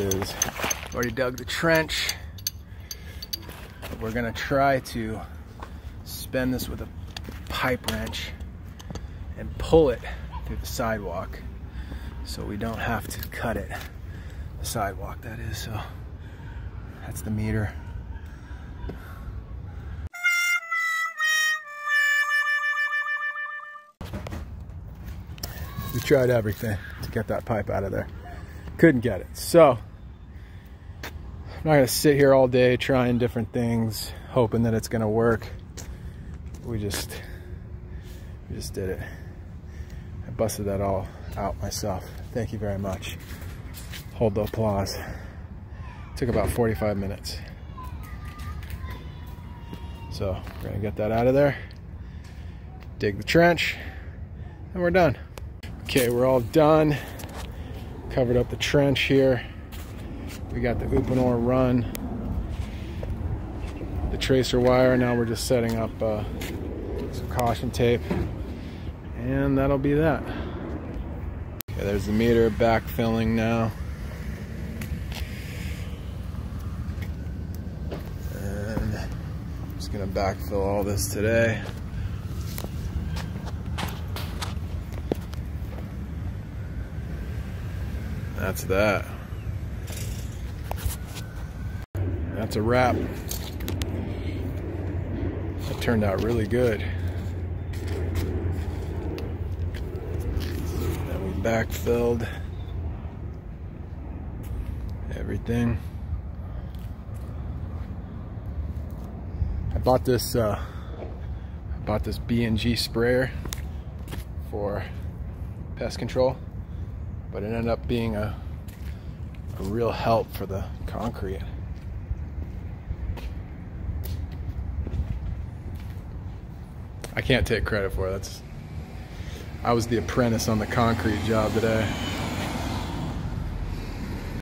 is, already dug the trench. We're gonna try to spin this with a pipe wrench and pull it through the sidewalk so we don't have to cut it. The sidewalk, that is. So that's the meter. We tried everything to get that pipe out of there. Couldn't get it. So I'm not gonna sit here all day trying different things, hoping that it's gonna work. We just did it. I busted that all out myself. Thank you very much. Hold the applause. Took about 45 minutes. So we're gonna get that out of there, dig the trench, and we're done. Okay, we're all done. Covered up the trench here. We got the Uponor run, the tracer wire. Now we're just setting up some caution tape, and that'll be that. Okay, there's the meter backfilling now. And I'm just gonna backfill all this today. That's that. That's a wrap. That turned out really good. Then we backfilled everything. I bought this B&G sprayer for pest control, but it ended up being a real help for the concrete. I can't take credit for it. I was the apprentice on the concrete job today.